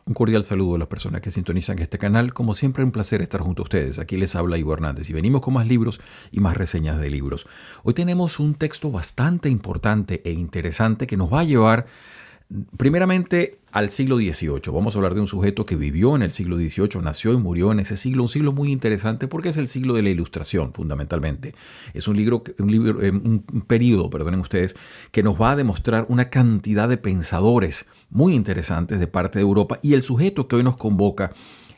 Un cordial saludo a las personas que sintonizan este canal. Como siempre, un placer estar junto a ustedes. Aquí les habla Ivo Hernández y venimos con más libros y más reseñas de libros. Hoy tenemos un texto bastante importante e interesante que nos va a llevar primeramente al siglo XVIII. Vamos a hablar de un sujeto que vivió en el siglo XVIII, nació y murió en ese siglo, un siglo muy interesante porque es el siglo de la Ilustración, fundamentalmente. Es un periodo, perdonen ustedes, que nos va a demostrar una cantidad de pensadores muy interesantes de parte de Europa, y el sujeto que hoy nos convoca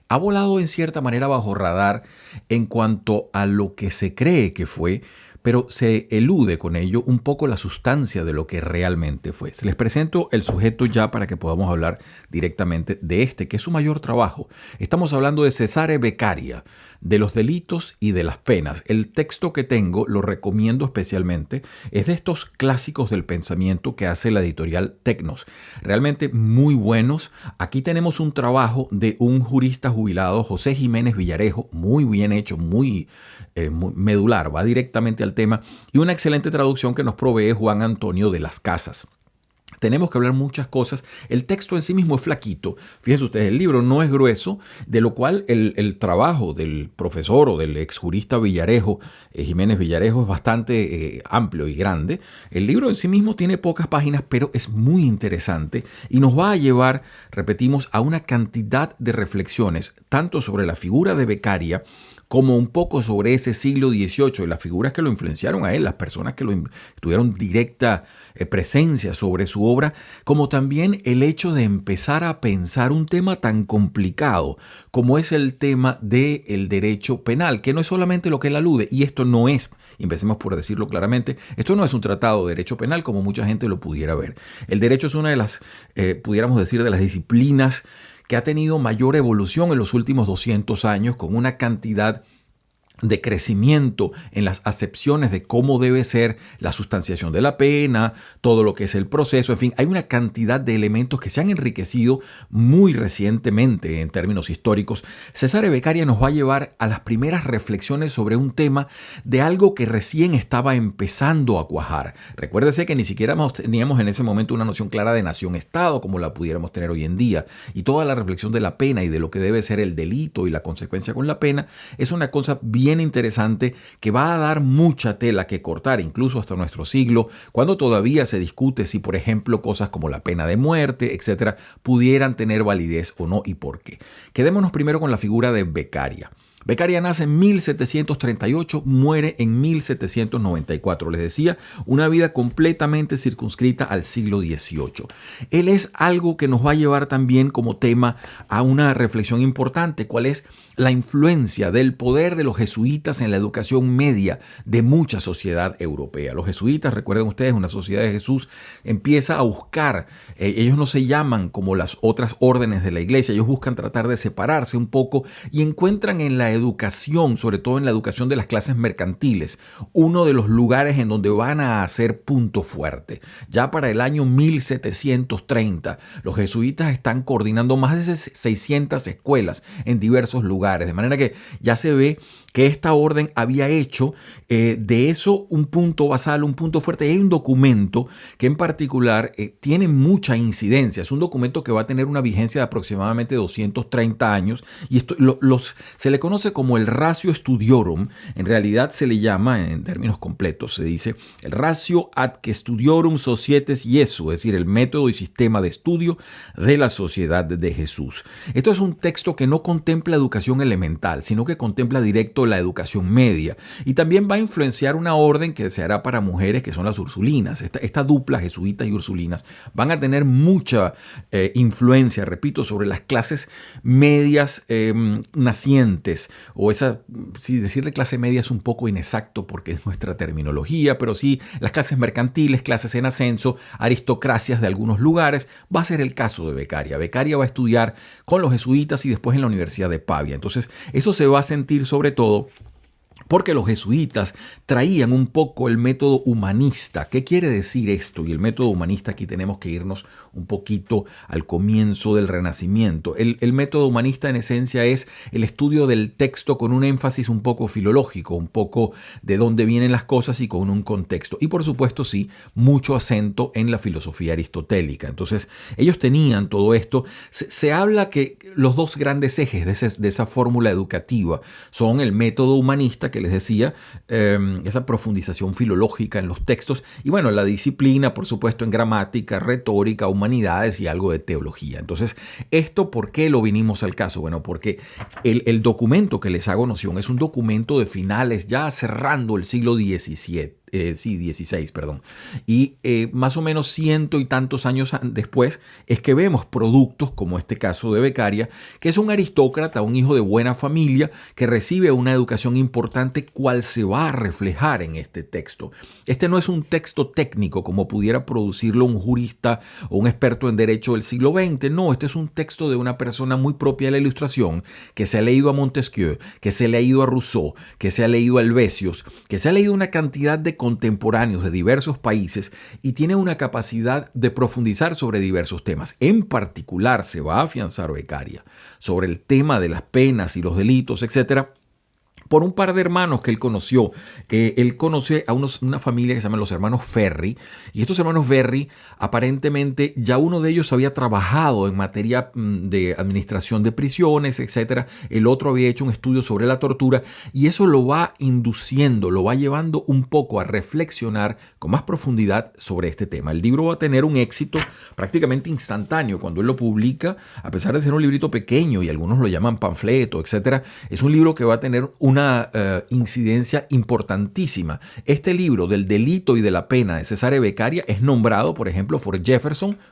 ha volado en cierta manera bajo radar en cuanto a lo que se cree que fue, pero se elude con ello un poco la sustancia de lo que realmente fue. Se les presento el sujeto ya para que podamos hablar directamente de este, que es su mayor trabajo. Estamos hablando de Cesare Beccaria, de los delitos y de las penas. El texto que tengo, lo recomiendo especialmente, es de estos clásicos del pensamiento que hace la editorial Tecnos. Realmente muy buenos. Aquí tenemos un trabajo de un jurista jubilado, José Jiménez Villarejo, muy bien hecho, muy medular, va directamente al tema, y una excelente traducción que nos provee Juan Antonio de las Casas. Tenemos que hablar muchas cosas. El texto en sí mismo es flaquito. Fíjense ustedes, el libro no es grueso, de lo cual el trabajo del profesor o del exjurista Villarejo, Jiménez Villarejo, es bastante amplio y grande. El libro en sí mismo tiene pocas páginas, pero es muy interesante y nos va a llevar, repetimos, a una cantidad de reflexiones, tanto sobre la figura de Beccaria, como un poco sobre ese siglo XVIII y las figuras que lo influenciaron a él, las personas que tuvieron directa presencia sobre su obra, como también el hecho de empezar a pensar un tema tan complicado como es el tema del derecho penal, que no es solamente lo que él alude, y esto no es, empecemos por decirlo claramente, esto no es un tratado de derecho penal como mucha gente lo pudiera ver. El derecho es una de las, pudiéramos decir, de las disciplinas que ha tenido mayor evolución en los últimos 200 años, con una cantidad de crecimiento en las acepciones de cómo debe ser la sustanciación de la pena, todo lo que es el proceso, en fin, hay una cantidad de elementos que se han enriquecido muy recientemente en términos históricos. Cesare Beccaria nos va a llevar a las primeras reflexiones sobre un tema de algo que recién estaba empezando a cuajar. Recuérdese que ni siquiera teníamos en ese momento una noción clara de nación-estado como la pudiéramos tener hoy en día, y toda la reflexión de la pena y de lo que debe ser el delito y la consecuencia con la pena es una cosa bien interesante que va a dar mucha tela que cortar, incluso hasta nuestro siglo, cuando todavía se discute si, por ejemplo, cosas como la pena de muerte, etcétera, pudieran tener validez o no y por qué. Quedémonos primero con la figura de Beccaria. Beccaria nace en 1738, muere en 1794. Les decía, una vida completamente circunscrita al siglo XVIII. Él es algo que nos va a llevar también como tema a una reflexión importante, cuál es la influencia del poder de los jesuitas en la educación media de mucha sociedad europea. Los jesuitas, recuerden ustedes, una sociedad de Jesús empieza a buscar, ellos no se llaman como las otras órdenes de la iglesia, ellos buscan tratar de separarse un poco y encuentran en la educación, sobre todo en la educación de las clases mercantiles, uno de los lugares en donde van a hacer punto fuerte. Ya para el año 1730, los jesuitas están coordinando más de 600 escuelas en diversos lugares, de manera que ya se ve que esta orden había hecho de eso un punto basal, un punto fuerte. Y hay un documento que en particular tiene mucha incidencia. Es un documento que va a tener una vigencia de aproximadamente 230 años y esto se le conoce como el Ratio Studiorum. En realidad se le llama, en términos completos, se dice el Ratio ad Studiorum Societas Jesu, es decir, el método y sistema de estudio de la sociedad de Jesús. Esto es un texto que no contempla educación elemental, sino que contempla directo la educación media, y también va a influenciar una orden que se hará para mujeres, que son las ursulinas. Esta dupla, jesuitas y ursulinas, van a tener mucha influencia, repito, sobre las clases medias nacientes, o esa, si decirle clase media es un poco inexacto porque es nuestra terminología, pero sí las clases mercantiles, clases en ascenso, aristocracias de algunos lugares. Va a ser el caso de Beccaria. Beccaria va a estudiar con los jesuitas y después en la Universidad de Pavia. Entonces, eso se va a sentir sobre todo porque los jesuitas traían un poco el método humanista. ¿Qué quiere decir esto? Y el método humanista, aquí tenemos que irnos un poquito al comienzo del Renacimiento. El método humanista en esencia es el estudio del texto con un énfasis un poco filológico, un poco de dónde vienen las cosas y con un contexto. Y por supuesto sí, mucho acento en la filosofía aristotélica. Entonces ellos tenían todo esto. Se habla que los dos grandes ejes de esa fórmula educativa son el método humanista, que les decía, esa profundización filológica en los textos, y bueno, la disciplina, por supuesto, en gramática, retórica, humanidades y algo de teología. Entonces, ¿esto por qué lo vinimos al caso? Bueno, porque el documento que les hago noción es un documento de finales, ya cerrando el siglo XVII. XVI, perdón. Y más o menos ciento y tantos años después es que vemos productos como este caso de Beccaria, que es un aristócrata, un hijo de buena familia, que recibe una educación importante, cual se va a reflejar en este texto. Este no es un texto técnico como pudiera producirlo un jurista o un experto en derecho del siglo XX. No, este es un texto de una persona muy propia de la Ilustración, que se ha leído a Montesquieu, que se ha leído a Rousseau, que se ha leído a Helvétios, que se ha leído una cantidad de contemporáneos de diversos países y tiene una capacidad de profundizar sobre diversos temas. En particular se va a afianzar Beccaria sobre el tema de las penas y los delitos, etcétera, por un par de hermanos que él conoció. Él conoce a una familia que se llaman los hermanos Ferri, y estos hermanos Ferri, aparentemente ya uno de ellos había trabajado en materia de administración de prisiones, etcétera. El otro había hecho un estudio sobre la tortura, y eso lo va induciendo, lo va llevando un poco a reflexionar con más profundidad sobre este tema. El libro va a tener un éxito prácticamente instantáneo cuando él lo publica, a pesar de ser un librito pequeño y algunos lo llaman panfleto, etcétera. Es un libro que va a tener una incidencia importantísima. Este libro del delito y de la pena de Cesare Beccaria es nombrado, por ejemplo, por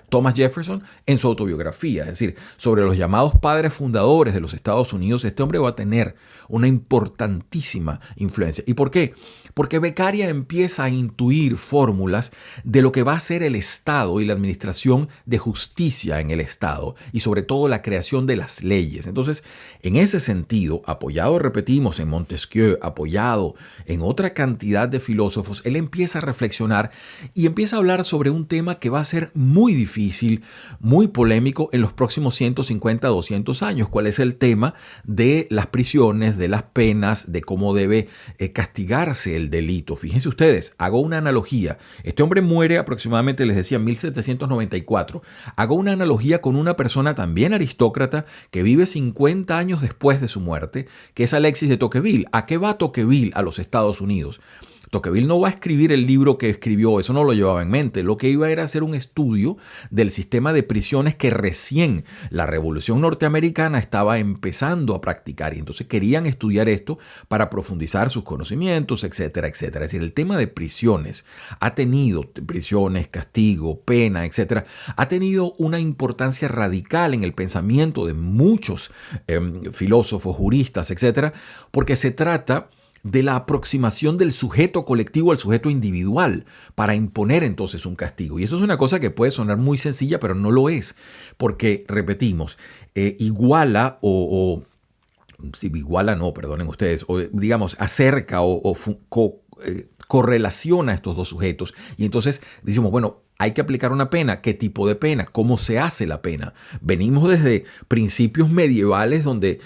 Thomas Jefferson, en su autobiografía. Es decir, sobre los llamados padres fundadores de los Estados Unidos, este hombre va a tener una importantísima influencia. ¿Y por qué? Porque Beccaria empieza a intuir fórmulas de lo que va a ser el Estado y la administración de justicia en el Estado, y sobre todo la creación de las leyes. Entonces, en ese sentido, apoyado, repetimos, en Montesquieu, apoyado en otra cantidad de filósofos, él empieza a reflexionar y empieza a hablar sobre un tema que va a ser muy difícil, muy polémico en los próximos 150, 200 años. ¿Cuál es el tema de las prisiones, de las penas, de cómo debe castigarse el delito? Fíjense ustedes, hago una analogía. Este hombre muere aproximadamente, les decía, en 1794. Hago una analogía con una persona también aristócrata que vive 50 años después de su muerte, que es Alexis de Tocqueville. ¿A qué va Tocqueville a los Estados Unidos? Tocqueville no va a escribir el libro que escribió, eso no lo llevaba en mente. Lo que iba era hacer un estudio del sistema de prisiones que recién la Revolución Norteamericana estaba empezando a practicar, y entonces querían estudiar esto para profundizar sus conocimientos, etcétera, etcétera. Es decir, el tema de prisiones ha tenido, prisiones, castigo, pena, etcétera, ha tenido una importancia radical en el pensamiento de muchos filósofos, juristas, etcétera, porque se trata de la aproximación del sujeto colectivo al sujeto individual para imponer entonces un castigo. Y eso es una cosa que puede sonar muy sencilla, pero no lo es, porque, repetimos, iguala si iguala no, perdonen ustedes, o digamos, acerca correlaciona a estos dos sujetos. Y entonces decimos, bueno, hay que aplicar una pena. ¿Qué tipo de pena? ¿Cómo se hace la pena? Venimos desde principios medievales donde,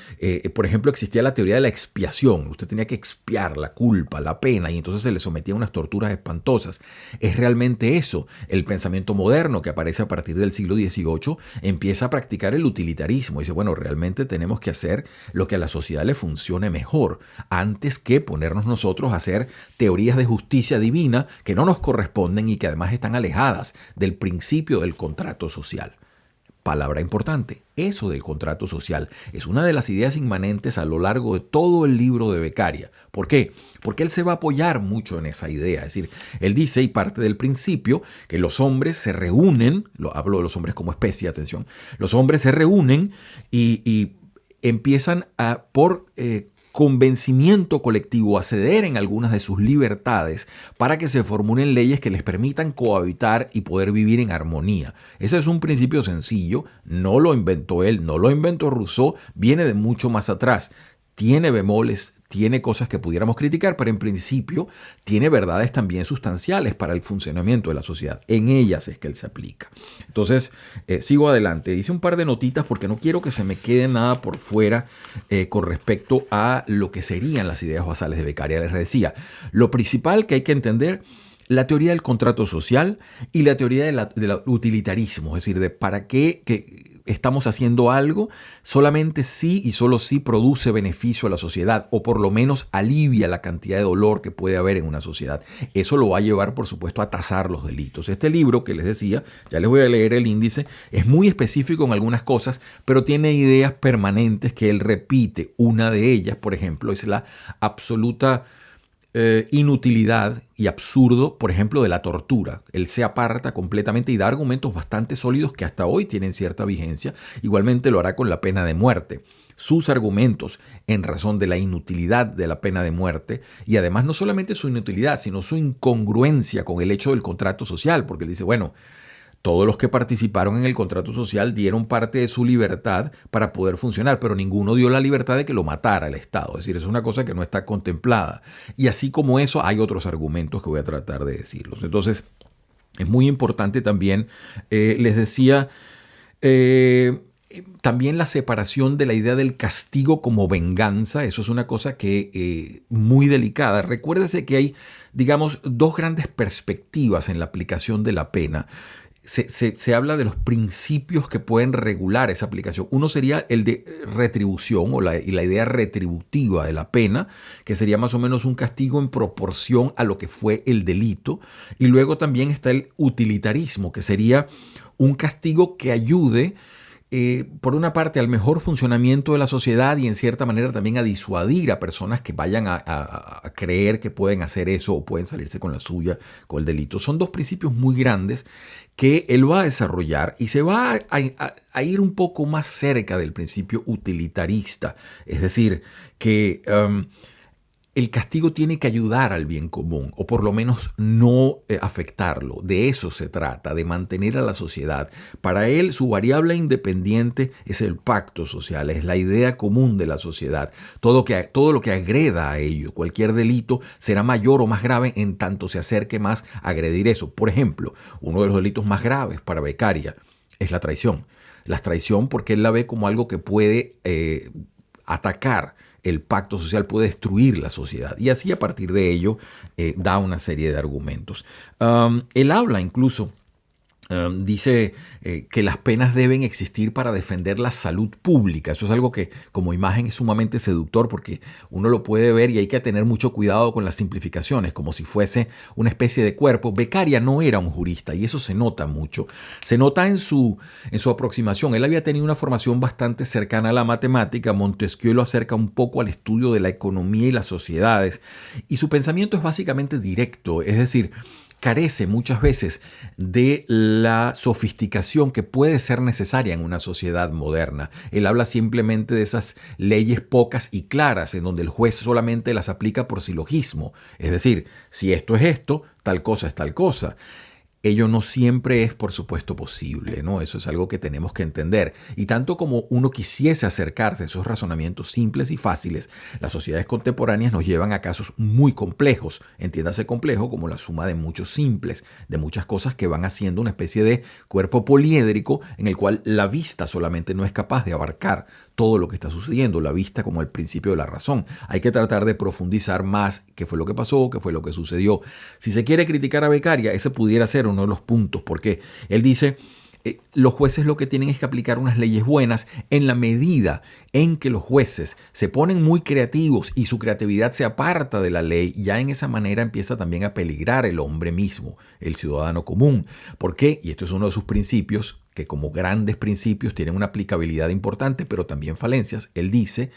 por ejemplo, existía la teoría de la expiación. Usted tenía que expiar la culpa, la pena, y entonces se le sometía a unas torturas espantosas. Es realmente eso. El pensamiento moderno que aparece a partir del siglo XVIII empieza a practicar el utilitarismo. Dice, bueno, realmente tenemos que hacer lo que a la sociedad le funcione mejor, antes que ponernos nosotros a hacer teorías de justicia divina que no nos corresponden y que además están alejadas del principio del contrato social. Palabra importante, eso del contrato social es una de las ideas inmanentes a lo largo de todo el libro de Beccaria. ¿Por qué? Porque él se va a apoyar mucho en esa idea. Es decir, él dice y parte del principio que los hombres se reúnen, hablo de los hombres como especie, atención, los hombres se reúnen y empiezan por convencimiento colectivo a ceder en algunas de sus libertades para que se formulen leyes que les permitan cohabitar y poder vivir en armonía. Ese es un principio sencillo, no lo inventó él, no lo inventó Rousseau, viene de mucho más atrás. Tiene bemoles, tiene cosas que pudiéramos criticar, pero en principio tiene verdades también sustanciales para el funcionamiento de la sociedad. En ellas es que él se aplica. Entonces, sigo adelante. Hice un par de notitas porque no quiero que se me quede nada por fuera con respecto a lo que serían las ideas basales de Beccaria. Les decía, lo principal que hay que entender: la teoría del contrato social y la teoría del utilitarismo, es decir, de para qué estamos haciendo algo solamente si y solo si produce beneficio a la sociedad, o por lo menos alivia la cantidad de dolor que puede haber en una sociedad. Eso lo va a llevar, por supuesto, a tasar los delitos. Este libro que les decía, ya les voy a leer el índice, es muy específico en algunas cosas, pero tiene ideas permanentes que él repite. Una de ellas, por ejemplo, es la absoluta inutilidad y absurdo, por ejemplo, de la tortura. Él se aparta completamente y da argumentos bastante sólidos que hasta hoy tienen cierta vigencia. Igualmente lo hará con la pena de muerte. Sus argumentos en razón de la inutilidad de la pena de muerte, y además no solamente su inutilidad, sino su incongruencia con el hecho del contrato social, porque él dice, bueno, todos los que participaron en el contrato social dieron parte de su libertad para poder funcionar, pero ninguno dio la libertad de que lo matara el Estado. Es decir, es una cosa que no está contemplada. Y así como eso, hay otros argumentos que voy a tratar de decirlos. Entonces, es muy importante también, les decía, también la separación de la idea del castigo como venganza. Eso es una cosa que muy delicada. Recuérdese que hay, digamos, dos grandes perspectivas en la aplicación de la pena. Se habla de los principios que pueden regular esa aplicación. Uno sería el de retribución y la idea retributiva de la pena, que sería más o menos un castigo en proporción a lo que fue el delito. Y luego también está el utilitarismo, que sería un castigo que ayude, por una parte, al mejor funcionamiento de la sociedad y en cierta manera también a disuadir a personas que vayan a creer que pueden hacer eso o pueden salirse con la suya con el delito. Son dos principios muy grandes que él va a desarrollar y se va a ir un poco más cerca del principio utilitarista. Es decir, que el castigo tiene que ayudar al bien común, o por lo menos no afectarlo. De eso se trata, de mantener a la sociedad. Para él, su variable independiente es el pacto social, es la idea común de la sociedad. Todo lo que agreda a ello, cualquier delito, será mayor o más grave en tanto se acerque más a agredir eso. Por ejemplo, uno de los delitos más graves para Beccaria es la traición. La traición porque él la ve como algo que puede atacar el pacto social, puede destruir la sociedad. Y así, a partir de ello, da una serie de argumentos. Él habla incluso, dice que las penas deben existir para defender la salud pública. Eso es algo que como imagen es sumamente seductor, porque uno lo puede ver y hay que tener mucho cuidado con las simplificaciones, como si fuese una especie de cuerpo. Beccaria no era un jurista y eso se nota mucho. Se nota en su aproximación. Él había tenido una formación bastante cercana a la matemática. Montesquieu lo acerca un poco al estudio de la economía y las sociedades. Y su pensamiento es básicamente directo, es decir, carece muchas veces de la sofisticación que puede ser necesaria en una sociedad moderna. Él habla simplemente de esas leyes pocas y claras, en donde el juez solamente las aplica por silogismo. Es decir, si esto es esto, tal cosa es tal cosa. Ello no siempre es, por supuesto, posible, ¿no? Eso es algo que tenemos que entender. Y tanto como uno quisiese acercarse a esos razonamientos simples y fáciles, las sociedades contemporáneas nos llevan a casos muy complejos. Entiéndase complejo como la suma de muchos simples, de muchas cosas que van haciendo una especie de cuerpo poliédrico en el cual la vista solamente no es capaz de abarcar todo lo que está sucediendo, la vista como el principio de la razón. Hay que tratar de profundizar más qué fue lo que pasó, qué fue lo que sucedió. Si se quiere criticar a Beccaria, ese pudiera ser uno de los puntos, porque él dice, los jueces lo que tienen es que aplicar unas leyes buenas en la medida en que los jueces se ponen muy creativos y su creatividad se aparta de la ley. Ya en esa manera empieza también a peligrar el hombre mismo, el ciudadano común. ¿Por qué? Y esto es uno de sus principios, que como grandes principios tienen una aplicabilidad importante, pero también falencias. Él dice,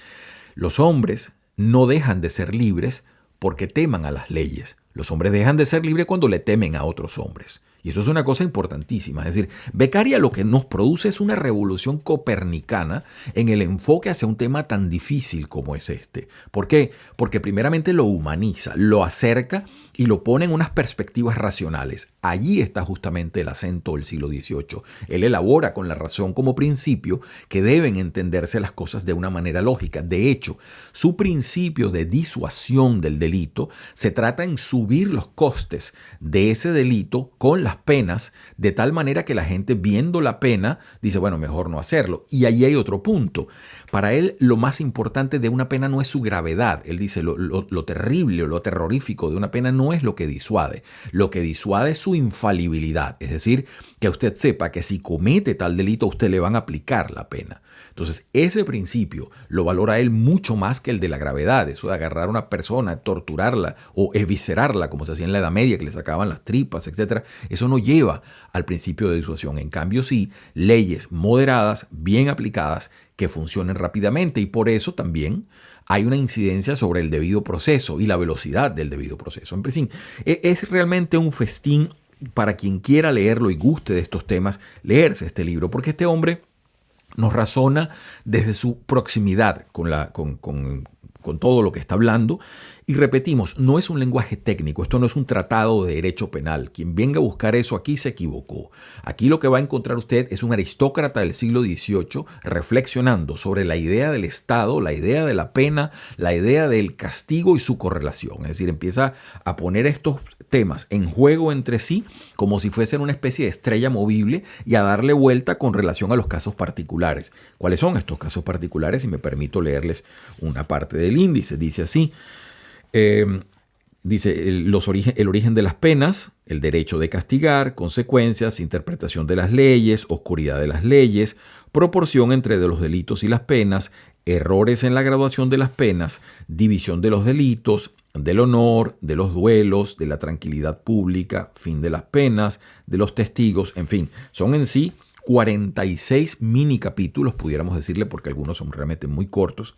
los hombres no dejan de ser libres porque teman a las leyes. Los hombres dejan de ser libres cuando le temen a otros hombres. Y eso es una cosa importantísima. Es decir, Beccaria lo que nos produce es una revolución copernicana en el enfoque hacia un tema tan difícil como es este. ¿Por qué? Porque primeramente lo humaniza, lo acerca y lo pone en unas perspectivas racionales. Allí está justamente el acento del siglo XVIII. Él elabora con la razón como principio que deben entenderse las cosas de una manera lógica. De hecho, su principio de disuasión del delito se trata en subir los costes de ese delito con las penas, de tal manera que la gente viendo la pena dice, bueno, mejor no hacerlo. Y ahí hay otro punto. Para él lo más importante de una pena no es su gravedad. Él dice, lo terrible o lo terrorífico de una pena no es lo que disuade. Lo que disuade es su infalibilidad. Es decir, que usted sepa que si comete tal delito a usted le van a aplicar la pena. Entonces, ese principio lo valora él mucho más que el de la gravedad. Eso de agarrar a una persona, torturarla o eviscerarla, como se hacía en la Edad Media, que le sacaban las tripas, etc. Eso no lleva al principio de disuasión. En cambio, sí, leyes moderadas, bien aplicadas, que funcionen rápidamente. Y por eso también hay una incidencia sobre el debido proceso y la velocidad del debido proceso. En fin, es realmente un festín para quien quiera leerlo y guste de estos temas, leerse este libro, porque este hombre nos razona desde su proximidad con todo lo que está hablando. Y repetimos, no es un lenguaje técnico, esto no es un tratado de derecho penal. Quien venga a buscar eso aquí se equivocó. Aquí lo que va a encontrar usted es un aristócrata del siglo XVIII reflexionando sobre la idea del Estado, la idea de la pena, la idea del castigo y su correlación. Es decir, empieza a poner estos temas en juego entre sí como si fuesen una especie de estrella movible y a darle vuelta con relación a los casos particulares. ¿Cuáles son estos casos particulares? Y me permito leerles una parte del índice. Dice así. Dice el origen de las penas, el derecho de castigar, consecuencias, interpretación de las leyes, oscuridad de las leyes, proporción entre de los delitos y las penas, errores en la graduación de las penas, división de los delitos, del honor, de los duelos, de la tranquilidad pública, fin de las penas, de los testigos, en fin, son en sí 46 mini capítulos, pudiéramos decirle, porque algunos son realmente muy cortos,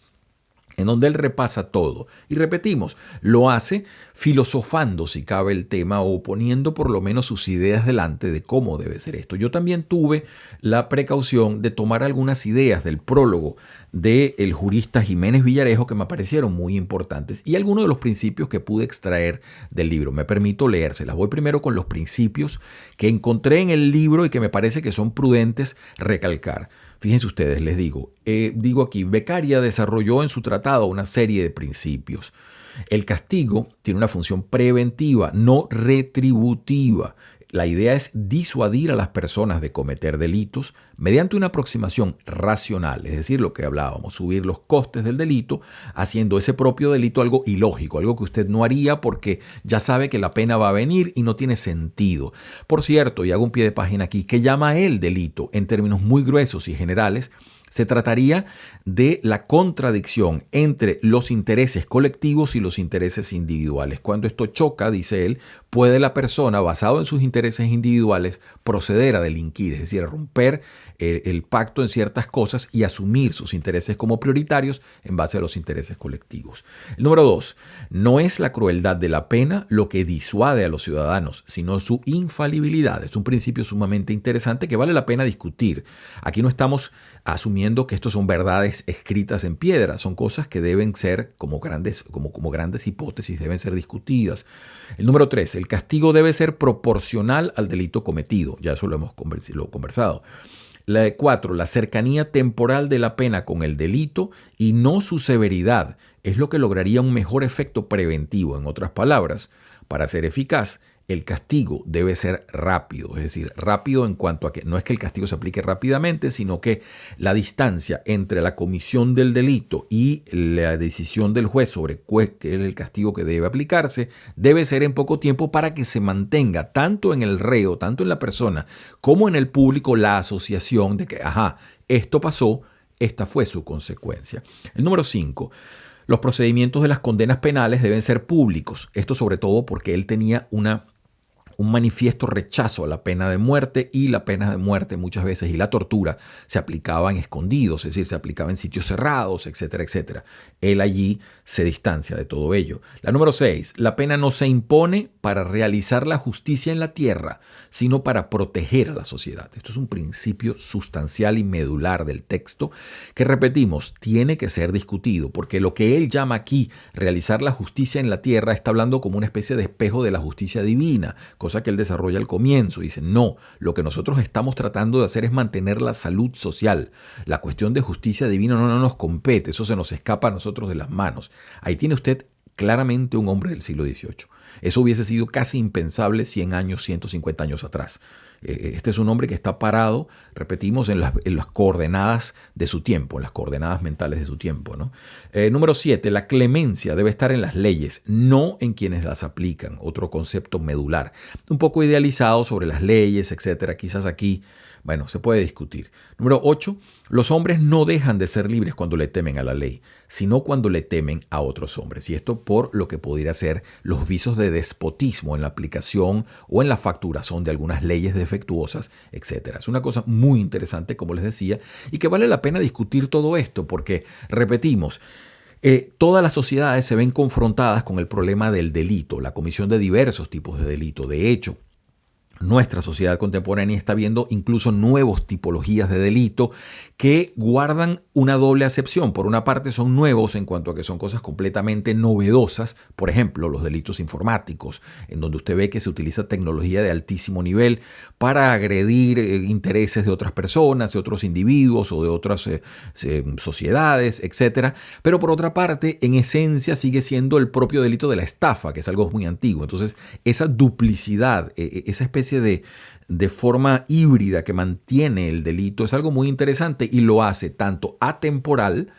en donde él repasa todo. Y repetimos, lo hace filosofando, si cabe el tema, o poniendo por lo menos sus ideas delante de cómo debe ser esto. Yo también tuve la precaución de tomar algunas ideas del prólogo del jurista Jiménez Villarejo que me parecieron muy importantes y algunos de los principios que pude extraer del libro. Me permito leérselas. Voy primero con los principios que encontré en el libro y que me parece que son prudentes recalcar. Fíjense ustedes, les digo aquí, Beccaria desarrolló en su tratado una serie de principios. El castigo tiene una función preventiva, no retributiva. La idea es disuadir a las personas de cometer delitos mediante una aproximación racional, es decir, lo que hablábamos, subir los costes del delito, haciendo ese propio delito algo ilógico, algo que usted no haría porque ya sabe que la pena va a venir y no tiene sentido. Por cierto, y hago un pie de página aquí, ¿qué llama él delito? En términos muy gruesos y generales, se trataría de la contradicción entre los intereses colectivos y los intereses individuales. Cuando esto choca, dice él, puede la persona, basado en sus intereses individuales, proceder a delinquir, es decir, a romper el pacto en ciertas cosas y asumir sus intereses como prioritarios en base a los intereses colectivos. El número 2, no es la crueldad de la pena lo que disuade a los ciudadanos, sino su infalibilidad. Es un principio sumamente interesante que vale la pena discutir. Aquí no estamos asumiendo que estos son verdades escritas en piedra, son cosas que deben ser como grandes hipótesis, deben ser discutidas. El número 3, el castigo debe ser proporcional al delito cometido, ya eso lo hemos conversado. La 4, la cercanía temporal de la pena con el delito y no su severidad es lo que lograría un mejor efecto preventivo. En otras palabras, para ser eficaz, el castigo debe ser rápido, es decir, rápido en cuanto a que no es que el castigo se aplique rápidamente, sino que la distancia entre la comisión del delito y la decisión del juez sobre cuál es el castigo que debe aplicarse debe ser en poco tiempo para que se mantenga tanto en el reo, tanto en la persona, como en el público la asociación de que, esto pasó, esta fue su consecuencia. El número 5. Los procedimientos de las condenas penales deben ser públicos. Esto sobre todo porque él tenía una un manifiesto rechazo a la pena de muerte, y la pena de muerte muchas veces y la tortura se aplicaban escondidos, es decir, se aplicaba en sitios cerrados, etcétera, etcétera. Él allí se distancia de todo ello. La número 6, la pena no se impone para realizar la justicia en la tierra, sino para proteger a la sociedad. Esto es un principio sustancial y medular del texto que, repetimos, tiene que ser discutido, porque lo que él llama aquí realizar la justicia en la tierra está hablando como una especie de espejo de la justicia divina, cosa que él desarrolla al comienzo. Dice, no, lo que nosotros estamos tratando de hacer es mantener la salud social. La cuestión de justicia divina no nos compete, eso se nos escapa a nosotros de las manos. Ahí tiene usted claramente un hombre del siglo XVIII. Eso hubiese sido casi impensable 100 años, 150 años atrás. Este es un hombre que está parado, repetimos, en las coordenadas de su tiempo, en las coordenadas mentales de su tiempo, ¿no? Número 7, la clemencia debe estar en las leyes, no en quienes las aplican. Otro concepto medular, un poco idealizado sobre las leyes, etcétera. Quizás aquí, bueno, se puede discutir. Número 8, los hombres no dejan de ser libres cuando le temen a la ley, sino cuando le temen a otros hombres. Y esto por lo que pudiera ser los visos de despotismo en la aplicación o en la facturación de algunas leyes defectuosas, etc. Es una cosa muy interesante, como les decía, y que vale la pena discutir todo esto porque, repetimos, todas las sociedades se ven confrontadas con el problema del delito, la comisión de diversos tipos de delito. De hecho, nuestra sociedad contemporánea está viendo incluso nuevas tipologías de delito que guardan una doble acepción. Por una parte son nuevos en cuanto a que son cosas completamente novedosas. Por ejemplo, los delitos informáticos, en donde usted ve que se utiliza tecnología de altísimo nivel para agredir intereses de otras personas, de otros individuos o de otras sociedades, etc. Pero por otra parte, en esencia sigue siendo el propio delito de la estafa, que es algo muy antiguo. Entonces, esa duplicidad, esa especie de forma híbrida que mantiene el delito es algo muy interesante y lo hace tanto atemporal,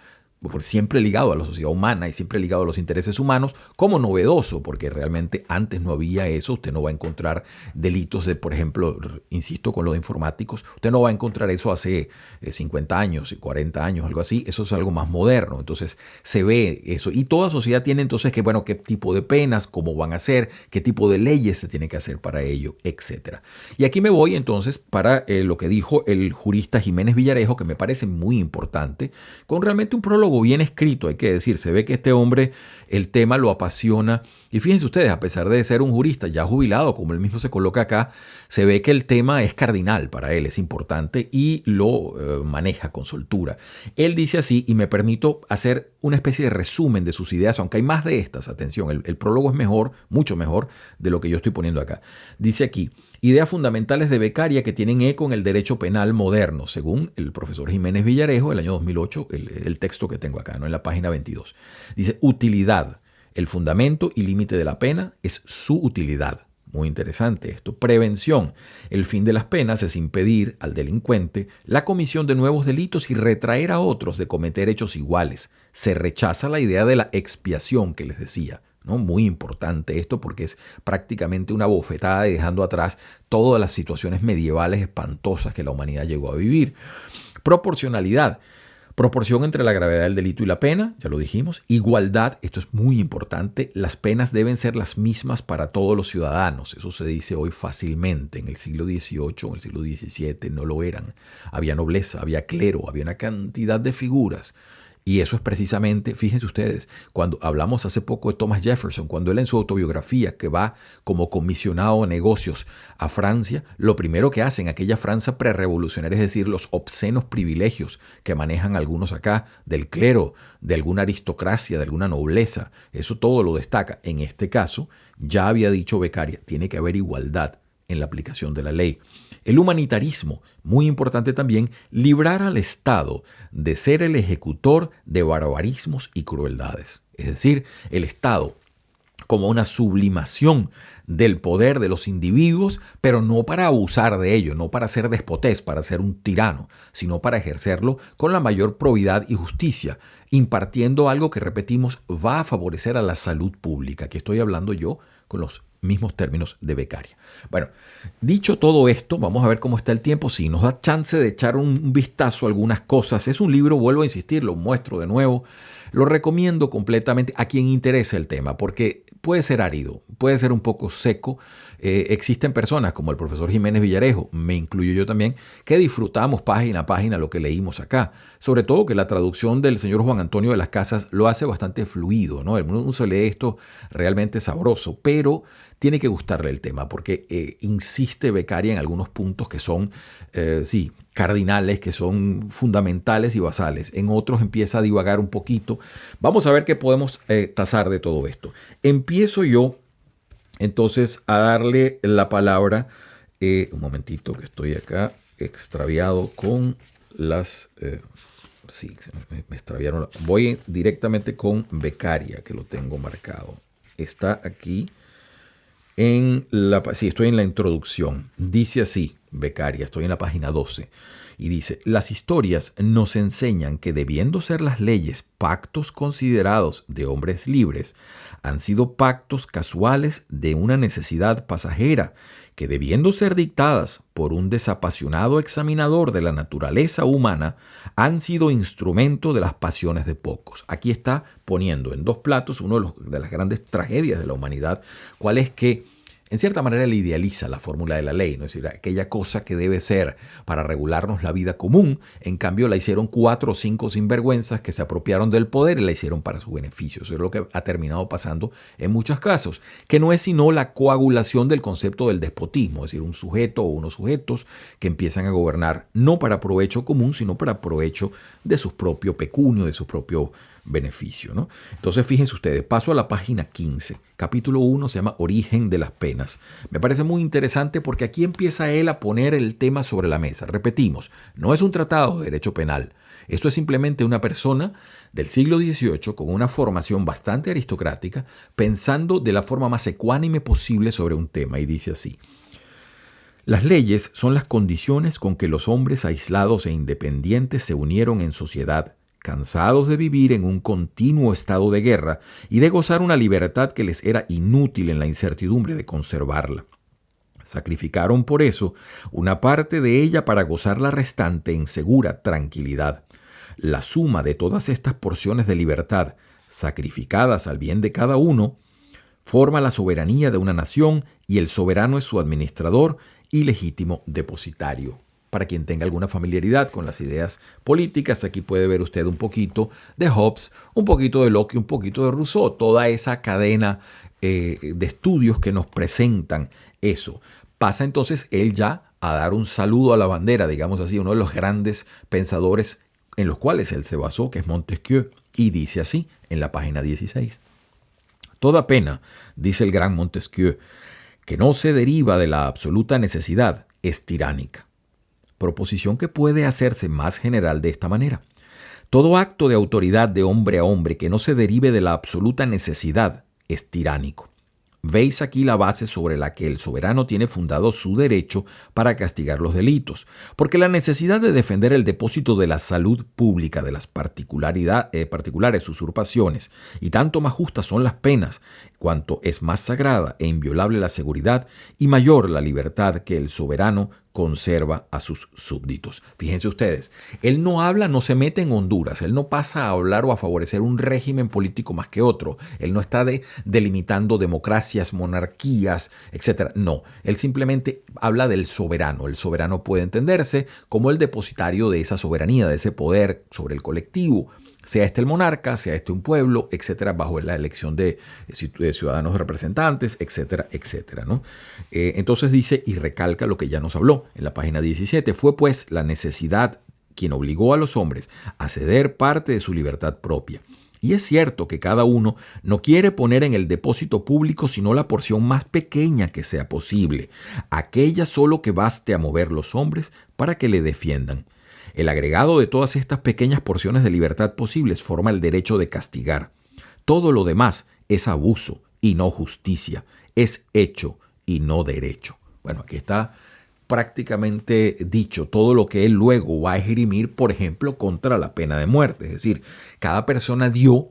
siempre ligado a la sociedad humana y siempre ligado a los intereses humanos, como novedoso, porque realmente antes no había eso. Usted no va a encontrar delitos de, por ejemplo, insisto con lo de informáticos, usted no va a encontrar eso hace 50 años, 40 años, algo así. Eso es algo más moderno. Entonces se ve eso. Y toda sociedad tiene entonces que, bueno, qué tipo de penas, cómo van a ser, qué tipo de leyes se tiene que hacer para ello, etc. Y aquí me voy entonces para lo que dijo el jurista Jiménez Villarejo, que me parece muy importante, con realmente un prólogo bien escrito, hay que decir. Se ve que este hombre, el tema lo apasiona. Y fíjense ustedes, a pesar de ser un jurista ya jubilado, como él mismo se coloca acá, se ve que el tema es cardinal para él, es importante y lo maneja con soltura. Él dice así, y me permito hacer una especie de resumen de sus ideas, aunque hay más de estas, atención, el prólogo es mejor, mucho mejor de lo que yo estoy poniendo acá. Dice aquí, ideas fundamentales de Beccaria que tienen eco en el derecho penal moderno, según el profesor Jiménez Villarejo, el año 2008, el texto que tengo acá, ¿no? En la página 22. Dice, utilidad. El fundamento y límite de la pena es su utilidad. Muy interesante esto. Prevención. El fin de las penas es impedir al delincuente la comisión de nuevos delitos y retraer a otros de cometer hechos iguales. Se rechaza la idea de la expiación que les decía, ¿no? Muy importante esto porque es prácticamente una bofetada dejando atrás todas las situaciones medievales espantosas que la humanidad llegó a vivir. Proporcionalidad. Proporción entre la gravedad del delito y la pena, ya lo dijimos. Igualdad, esto es muy importante, las penas deben ser las mismas para todos los ciudadanos. Eso se dice hoy fácilmente. En el siglo XVIII, en el siglo XVII no lo eran. Había nobleza, había clero, había una cantidad de figuras. Y eso es precisamente, fíjense ustedes, cuando hablamos hace poco de Thomas Jefferson, cuando él en su autobiografía, que va como comisionado de negocios a Francia, lo primero que hace en aquella Francia prerrevolucionaria es decir, los obscenos privilegios que manejan algunos acá del clero, de alguna aristocracia, de alguna nobleza. Eso todo lo destaca. En este caso, ya había dicho Beccaria, tiene que haber igualdad en la aplicación de la ley. El humanitarismo, muy importante también, librar al Estado de ser el ejecutor de barbarismos y crueldades. Es decir, el Estado como una sublimación del poder de los individuos, pero no para abusar de ello, no para ser despotés, para ser un tirano, sino para ejercerlo con la mayor probidad y justicia, impartiendo algo que, repetimos, va a favorecer a la salud pública. Aquí estoy hablando yo con los mismos términos de Beccaria. Bueno, dicho todo esto, vamos a ver cómo está el tiempo. Si nos da chance de echar un vistazo a algunas cosas. Es un libro, vuelvo a insistir, lo muestro de nuevo. Lo recomiendo completamente a quien interese el tema, porque puede ser árido, puede ser un poco seco. Existen personas como el profesor Jiménez Villarejo, me incluyo yo también, que disfrutamos página a página lo que leímos acá. Sobre todo que la traducción del señor Juan Antonio de las Casas lo hace bastante fluido, ¿no? Uno se lee esto realmente sabroso, pero tiene que gustarle el tema porque insiste Beccaria en algunos puntos que son, sí, cardinales, que son fundamentales y basales. En otros empieza a divagar un poquito. Vamos a ver qué podemos tasar de todo esto. Empiezo yo entonces a darle la palabra, un momentito que estoy acá extraviado con las... sí, me extraviaron. Voy directamente con Beccaria, que lo tengo marcado. Está aquí sí, estoy en la introducción. Dice así, Beccaria, estoy en la página 12. Y dice, las historias nos enseñan que debiendo ser las leyes pactos considerados de hombres libres, han sido pactos casuales de una necesidad pasajera, que debiendo ser dictadas por un desapasionado examinador de la naturaleza humana, han sido instrumento de las pasiones de pocos. Aquí está poniendo en dos platos una de las grandes tragedias de la humanidad, cuál es que en cierta manera le idealiza la fórmula de la ley, ¿no? Es decir, aquella cosa que debe ser para regularnos la vida común, en cambio la hicieron 4 o 5 sinvergüenzas que se apropiaron del poder y la hicieron para su beneficio. Eso es lo que ha terminado pasando en muchos casos, que no es sino la coagulación del concepto del despotismo, es decir, un sujeto o unos sujetos que empiezan a gobernar no para provecho común, sino para provecho de su propio pecunio, de su propio beneficio, ¿no? Entonces, fíjense ustedes, paso a la página 15. Capítulo 1 se llama Origen de las penas. Me parece muy interesante porque aquí empieza él a poner el tema sobre la mesa. Repetimos, no es un tratado de derecho penal. Esto es simplemente una persona del siglo XVIII con una formación bastante aristocrática pensando de la forma más ecuánime posible sobre un tema y dice así. Las leyes son las condiciones con que los hombres aislados e independientes se unieron en sociedad, cansados de vivir en un continuo estado de guerra y de gozar una libertad que les era inútil en la incertidumbre de conservarla. Sacrificaron por eso una parte de ella para gozar la restante en segura tranquilidad. La suma de todas estas porciones de libertad, sacrificadas al bien de cada uno, forma la soberanía de una nación y el soberano es su administrador y legítimo depositario. Para quien tenga alguna familiaridad con las ideas políticas, aquí puede ver usted un poquito de Hobbes, un poquito de Locke y un poquito de Rousseau, toda esa cadena de estudios que nos presentan eso. Pasa entonces él ya a dar un saludo a la bandera, digamos así, uno de los grandes pensadores en los cuales él se basó, que es Montesquieu, y dice así en la página 16. Toda pena, dice el gran Montesquieu, que no se deriva de la absoluta necesidad, es tiránica. Proposición que puede hacerse más general de esta manera. Todo acto de autoridad de hombre a hombre que no se derive de la absoluta necesidad es tiránico. Veis aquí la base sobre la que el soberano tiene fundado su derecho para castigar los delitos, porque la necesidad de defender el depósito de la salud pública de las particulares usurpaciones, y tanto más justas son las penas, cuanto es más sagrada e inviolable la seguridad y mayor la libertad que el soberano conserva a sus súbditos. Fíjense ustedes, él no habla, no se mete en Honduras, él no pasa a hablar o a favorecer un régimen político más que otro, él no está delimitando democracias, monarquías, etc. No, él simplemente habla del soberano. El soberano puede entenderse como el depositario de esa soberanía, de ese poder sobre el colectivo, sea este el monarca, sea este un pueblo, etcétera, bajo la elección de ciudadanos representantes, etcétera, etcétera, ¿no? Entonces dice y recalca lo que ya nos habló en la página 17. Fue pues la necesidad quien obligó a los hombres a ceder parte de su libertad propia. Y es cierto que cada uno no quiere poner en el depósito público sino la porción más pequeña que sea posible, aquella solo que baste a mover los hombres para que le defiendan. El agregado de todas estas pequeñas porciones de libertad posibles forma el derecho de castigar. Todo lo demás es abuso y no justicia, es hecho y no derecho. Bueno, aquí está prácticamente dicho todo lo que él luego va a esgrimir, por ejemplo, contra la pena de muerte. Es decir, cada persona dio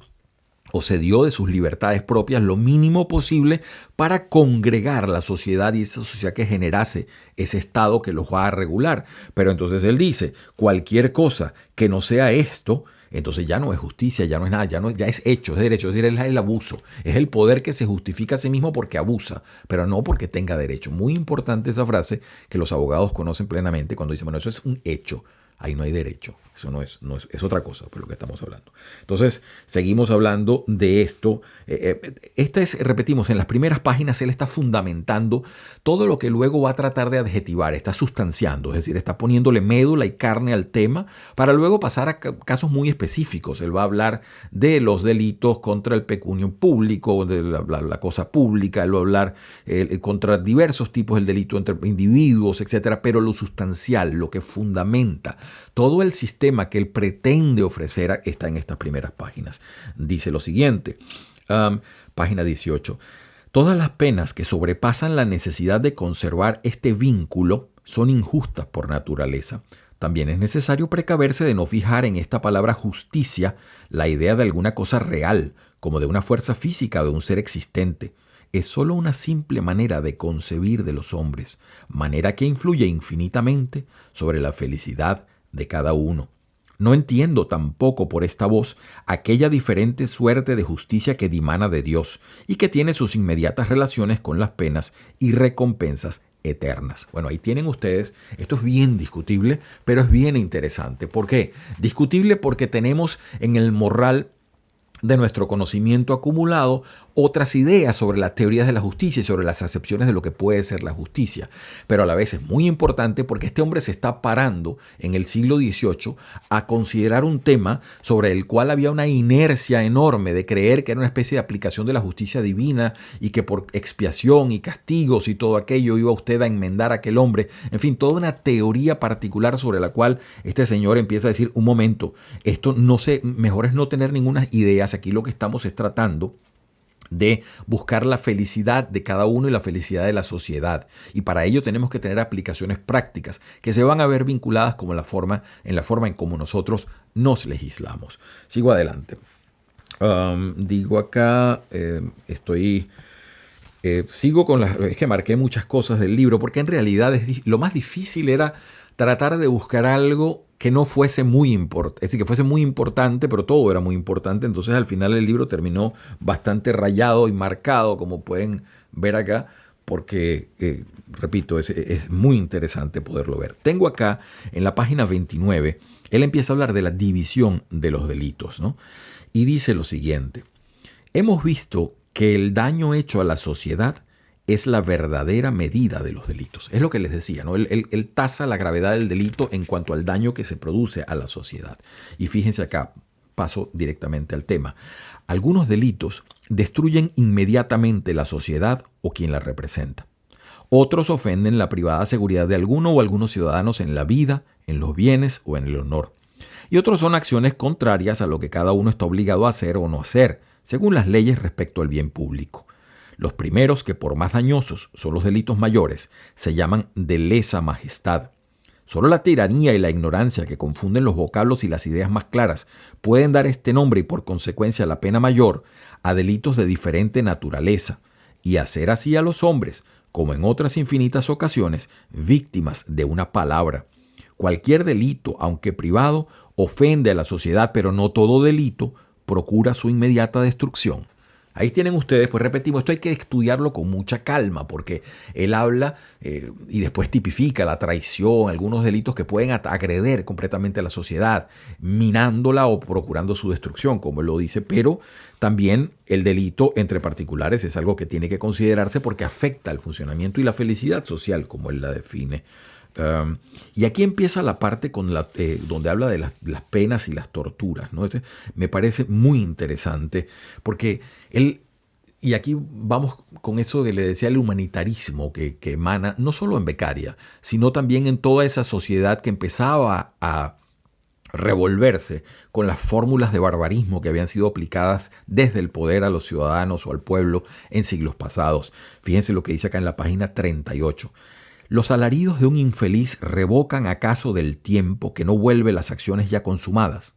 o se dio de sus libertades propias lo mínimo posible para congregar la sociedad y esa sociedad que generase ese estado que los va a regular. Pero entonces él dice, cualquier cosa que no sea esto entonces ya no es justicia, ya no es nada, ya es hecho, es derecho, es decir, es el abuso, es el poder que se justifica a sí mismo porque abusa, pero no porque tenga derecho. Muy importante esa frase que los abogados conocen plenamente cuando dicen, bueno, eso es un hecho. Ahí no hay derecho. Eso es otra cosa por lo que estamos hablando. Entonces, seguimos hablando de esto. Repetimos, en las primeras páginas él está fundamentando todo lo que luego va a tratar de adjetivar, está sustanciando, es decir, está poniéndole médula y carne al tema para luego pasar a casos muy específicos. Él va a hablar de los delitos contra el pecunio público, de la cosa pública, él va a hablar contra diversos tipos del delito entre individuos, etcétera, pero lo sustancial, lo que fundamenta todo el sistema que él pretende ofrecer está en estas primeras páginas. Dice lo siguiente, página 18. Todas las penas que sobrepasan la necesidad de conservar este vínculo son injustas por naturaleza. También es necesario precaverse de no fijar en esta palabra justicia la idea de alguna cosa real, como de una fuerza física o de un ser existente. Es sólo una simple manera de concebir de los hombres, manera que influye infinitamente sobre la felicidad de cada uno. No entiendo tampoco por esta voz aquella diferente suerte de justicia que dimana de Dios y que tiene sus inmediatas relaciones con las penas y recompensas eternas. Bueno, ahí tienen ustedes, esto es bien discutible, pero es bien interesante. ¿Por qué? Discutible porque tenemos en el morral de nuestro conocimiento acumulado otras ideas sobre las teorías de la justicia y sobre las acepciones de lo que puede ser la justicia. Pero a la vez es muy importante porque este hombre se está parando en el siglo XVIII a considerar un tema sobre el cual había una inercia enorme de creer que era una especie de aplicación de la justicia divina y que por expiación y castigos y todo aquello iba usted a enmendar a aquel hombre. En fin, toda una teoría particular sobre la cual este señor empieza a decir, un momento, esto no sé, mejor es no tener ninguna idea. Aquí lo que estamos es tratando de buscar la felicidad de cada uno y la felicidad de la sociedad. Y para ello tenemos que tener aplicaciones prácticas que se van a ver vinculadas como en la forma en cómo nosotros nos legislamos. Sigo adelante. Digo acá, sigo con es que marqué muchas cosas del libro porque en realidad lo más difícil era tratar de buscar algo que no fuese muy importante, es decir, que fuese muy importante, pero todo era muy importante. Entonces al final el libro terminó bastante rayado y marcado, como pueden ver acá, porque, repito, es muy interesante poderlo ver. Tengo acá en la página 29, él empieza a hablar de la división de los delitos, ¿no? Y dice lo siguiente: hemos visto que el daño hecho a la sociedad es la verdadera medida de los delitos. Es lo que les decía, ¿no? Él tasa la gravedad del delito en cuanto al daño que se produce a la sociedad. Y fíjense acá, paso directamente al tema. Algunos delitos destruyen inmediatamente la sociedad o quien la representa. Otros ofenden la privada seguridad de alguno o algunos ciudadanos en la vida, en los bienes o en el honor. Y otros son acciones contrarias a lo que cada uno está obligado a hacer o no hacer, según las leyes respecto al bien público. Los primeros, que por más dañosos son los delitos mayores, se llaman de lesa majestad. Solo la tiranía y la ignorancia, que confunden los vocablos y las ideas más claras, pueden dar este nombre y por consecuencia la pena mayor a delitos de diferente naturaleza, y hacer así a los hombres, como en otras infinitas ocasiones, víctimas de una palabra. Cualquier delito, aunque privado, ofende a la sociedad, pero no todo delito procura su inmediata destrucción. Ahí tienen ustedes, pues repetimos, esto hay que estudiarlo con mucha calma porque él habla y después tipifica la traición, algunos delitos que pueden agreder completamente a la sociedad, minándola o procurando su destrucción, como él lo dice, pero también el delito entre particulares es algo que tiene que considerarse porque afecta al funcionamiento y la felicidad social, como él la define. Y aquí empieza la parte donde habla de las penas y las torturas, ¿no? Me parece muy interesante porque y aquí vamos con eso que le decía, el humanitarismo que emana no solo en Beccaria, sino también en toda esa sociedad que empezaba a revolverse con las fórmulas de barbarismo que habían sido aplicadas desde el poder a los ciudadanos o al pueblo en siglos pasados. Fíjense lo que dice acá en la página 38. ¿Los alaridos de un infeliz revocan acaso del tiempo que no vuelve las acciones ya consumadas?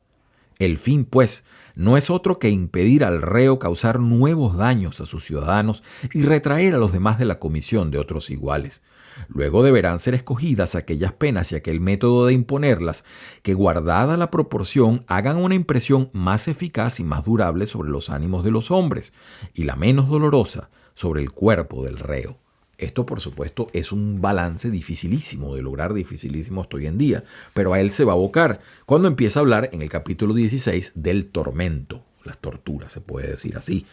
El fin, pues, no es otro que impedir al reo causar nuevos daños a sus ciudadanos y retraer a los demás de la comisión de otros iguales. Luego deberán ser escogidas aquellas penas y aquel método de imponerlas que, guardada la proporción, hagan una impresión más eficaz y más durable sobre los ánimos de los hombres y la menos dolorosa sobre el cuerpo del reo. Esto, por supuesto, es un balance dificilísimo de lograr, dificilísimo hasta hoy en día, pero a él se va a abocar cuando empieza a hablar en el capítulo 16 del tormento, las torturas, se puede decir así.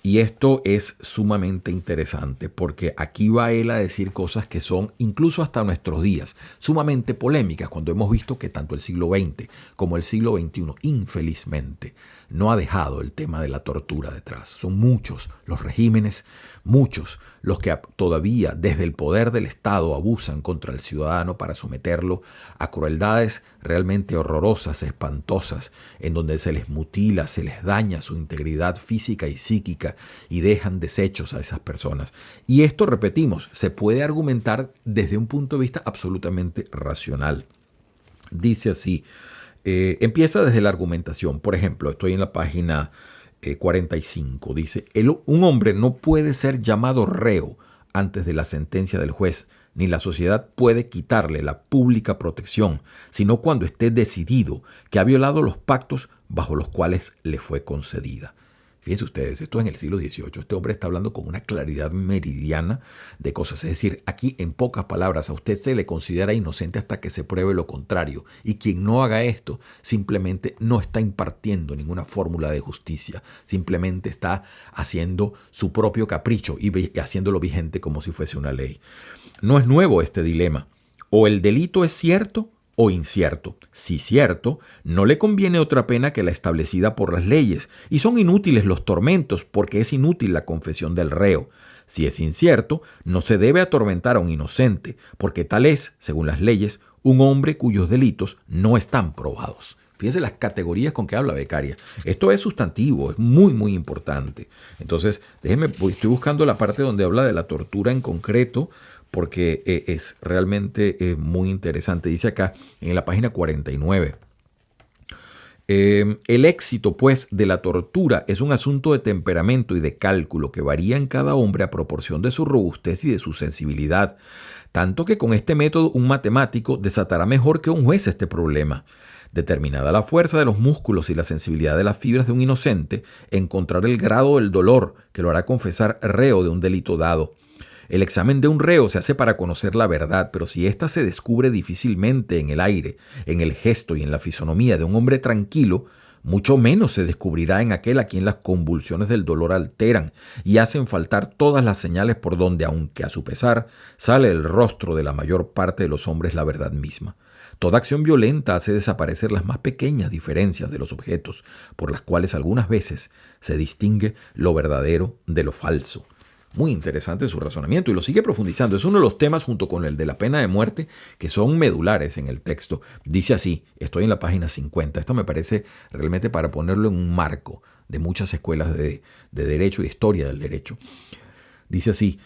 Y esto es sumamente interesante porque aquí va él a decir cosas que son, incluso hasta nuestros días, sumamente polémicas, cuando hemos visto que tanto el siglo XX como el siglo XXI, infelizmente, no ha dejado el tema de la tortura detrás. Son muchos los regímenes, muchos los que todavía desde el poder del Estado abusan contra el ciudadano para someterlo a crueldades realmente horrorosas, espantosas, en donde se les mutila, se les daña su integridad física y psíquica y dejan deshechos a esas personas. Y esto, repetimos, se puede argumentar desde un punto de vista absolutamente racional. Dice así, empieza desde la argumentación. Por ejemplo, estoy en la página 45. Dice, un hombre no puede ser llamado reo antes de la sentencia del juez, ni la sociedad puede quitarle la pública protección, sino cuando esté decidido que ha violado los pactos bajo los cuales le fue concedida. Fíjense ustedes, esto es en el siglo XVIII. Este hombre está hablando con una claridad meridiana de cosas. Es decir, aquí en pocas palabras a usted se le considera inocente hasta que se pruebe lo contrario. Y quien no haga esto simplemente no está impartiendo ninguna fórmula de justicia. Simplemente está haciendo su propio capricho y haciéndolo vigente como si fuese una ley. No es nuevo este dilema. O el delito es cierto o incierto. Si cierto, no le conviene otra pena que la establecida por las leyes, y son inútiles los tormentos porque es inútil la confesión del reo. Si es incierto, no se debe atormentar a un inocente, porque tal es, según las leyes, un hombre cuyos delitos no están probados. Fíjense las categorías con que habla Beccaria. Esto es sustantivo, es muy, muy importante. Entonces, estoy buscando la parte donde habla de la tortura en concreto, porque es realmente muy interesante. Dice acá en la página 49. El éxito, pues, de la tortura es un asunto de temperamento y de cálculo que varía en cada hombre a proporción de su robustez y de su sensibilidad. Tanto que con este método un matemático desatará mejor que un juez este problema. Determinada la fuerza de los músculos y la sensibilidad de las fibras de un inocente, encontrar el grado del dolor que lo hará confesar reo de un delito dado. El examen de un reo se hace para conocer la verdad, pero si ésta se descubre difícilmente en el aire, en el gesto y en la fisonomía de un hombre tranquilo, mucho menos se descubrirá en aquel a quien las convulsiones del dolor alteran y hacen faltar todas las señales por donde, aunque a su pesar, sale del rostro de la mayor parte de los hombres la verdad misma. Toda acción violenta hace desaparecer las más pequeñas diferencias de los objetos, por las cuales algunas veces se distingue lo verdadero de lo falso. Muy interesante su razonamiento y lo sigue profundizando. Es uno de los temas junto con el de la pena de muerte que son medulares en el texto. Dice así, estoy en la página 50. Esto me parece realmente para ponerlo en un marco de muchas escuelas de derecho y de historia del derecho. Dice así,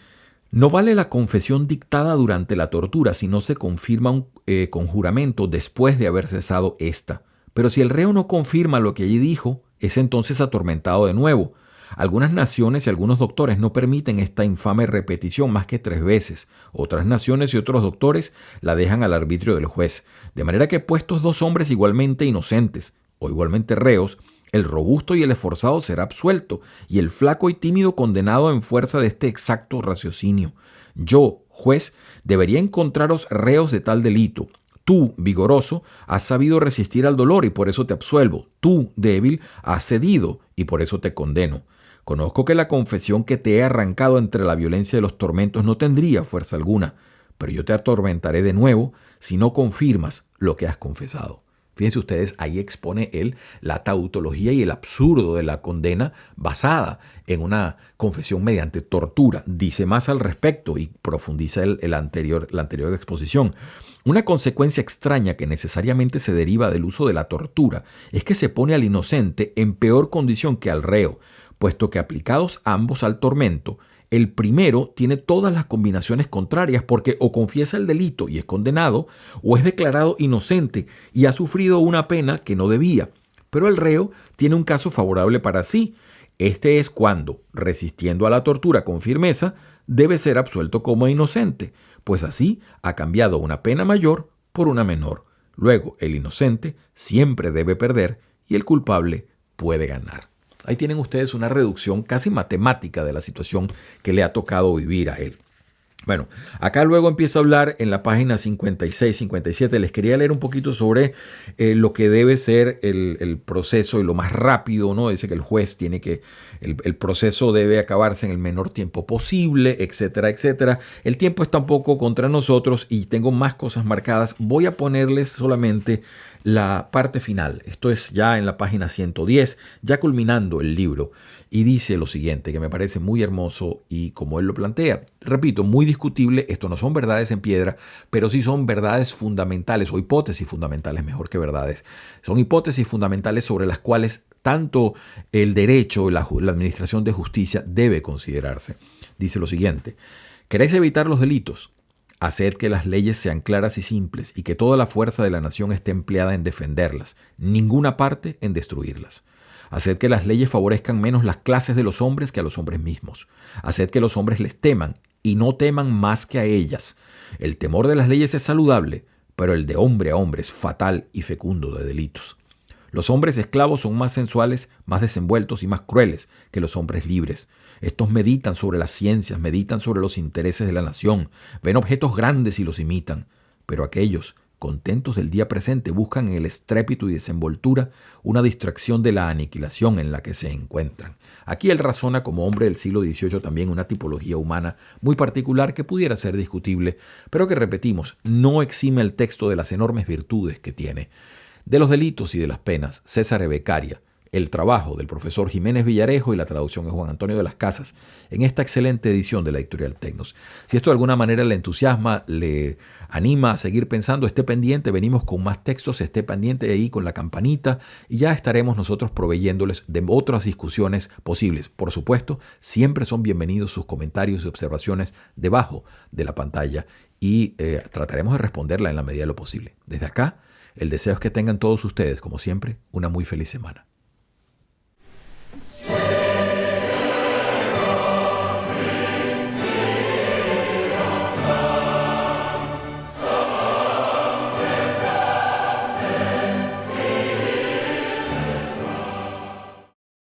no vale la confesión dictada durante la tortura si no se confirma con juramento después de haber cesado esta. Pero si el reo no confirma lo que allí dijo, es entonces atormentado de nuevo. Algunas naciones y algunos doctores no permiten esta infame repetición más que 3 veces. Otras naciones y otros doctores la dejan al arbitrio del juez. De manera que puestos 2 hombres igualmente inocentes o igualmente reos, el robusto y el esforzado será absuelto y el flaco y tímido condenado en fuerza de este exacto raciocinio. Yo, juez, debería encontraros reos de tal delito. Tú, vigoroso, has sabido resistir al dolor y por eso te absuelvo. Tú, débil, has cedido y por eso te condeno. Conozco que la confesión que te he arrancado entre la violencia de los tormentos no tendría fuerza alguna, pero yo te atormentaré de nuevo si no confirmas lo que has confesado. Fíjense ustedes, ahí expone él la tautología y el absurdo de la condena basada en una confesión mediante tortura. Dice más al respecto y profundiza la anterior exposición. Una consecuencia extraña que necesariamente se deriva del uso de la tortura es que se pone al inocente en peor condición que al reo, puesto que aplicados ambos al tormento, el primero tiene todas las combinaciones contrarias porque o confiesa el delito y es condenado, o es declarado inocente y ha sufrido una pena que no debía. Pero el reo tiene un caso favorable para sí. Este es cuando, resistiendo a la tortura con firmeza, debe ser absuelto como inocente, pues así ha cambiado una pena mayor por una menor. Luego, el inocente siempre debe perder y el culpable puede ganar. Ahí tienen ustedes una reducción casi matemática de la situación que le ha tocado vivir a él. Bueno, acá luego empieza a hablar en la página 56, 57. Les quería leer un poquito sobre lo que debe ser el proceso y lo más rápido, ¿no? Dice que el juez tiene que, el proceso debe acabarse en el menor tiempo posible, etcétera, etcétera. El tiempo está un poco contra nosotros y tengo más cosas marcadas. Voy a ponerles solamente la parte final. Esto es ya en la página 110, ya culminando el libro. Y dice lo siguiente, que me parece muy hermoso y como él lo plantea. Repito, muy discutible, esto no son verdades en piedra, pero sí son verdades fundamentales o hipótesis fundamentales, mejor que verdades. Son hipótesis fundamentales sobre las cuales tanto el derecho, la administración de justicia debe considerarse. Dice lo siguiente, ¿queréis evitar los delitos? Haced que las leyes sean claras y simples y que toda la fuerza de la nación esté empleada en defenderlas, ninguna parte en destruirlas. Haced que las leyes favorezcan menos las clases de los hombres que a los hombres mismos. Haced que los hombres les teman y no teman más que a ellas. El temor de las leyes es saludable, pero el de hombre a hombre es fatal y fecundo de delitos. Los hombres esclavos son más sensuales, más desenvueltos y más crueles que los hombres libres. Estos meditan sobre las ciencias, meditan sobre los intereses de la nación, ven objetos grandes y los imitan. Pero aquellos, contentos del día presente, buscan en el estrépito y desenvoltura una distracción de la aniquilación en la que se encuentran. Aquí él razona como hombre del siglo XVIII también una tipología humana muy particular que pudiera ser discutible, pero que, repetimos, no exime el texto de las enormes virtudes que tiene. De los delitos y de las penas, César Beccaria, el trabajo del profesor Jiménez Villarejo y la traducción de Juan Antonio de las Casas en esta excelente edición de la editorial Tecnos. Si esto de alguna manera le entusiasma, le anima a seguir pensando, esté pendiente, venimos con más textos, esté pendiente ahí con la campanita y ya estaremos nosotros proveyéndoles de otras discusiones posibles. Por supuesto, siempre son bienvenidos sus comentarios y observaciones debajo de la pantalla y trataremos de responderla en la medida de lo posible. Desde acá, el deseo es que tengan todos ustedes, como siempre, una muy feliz semana.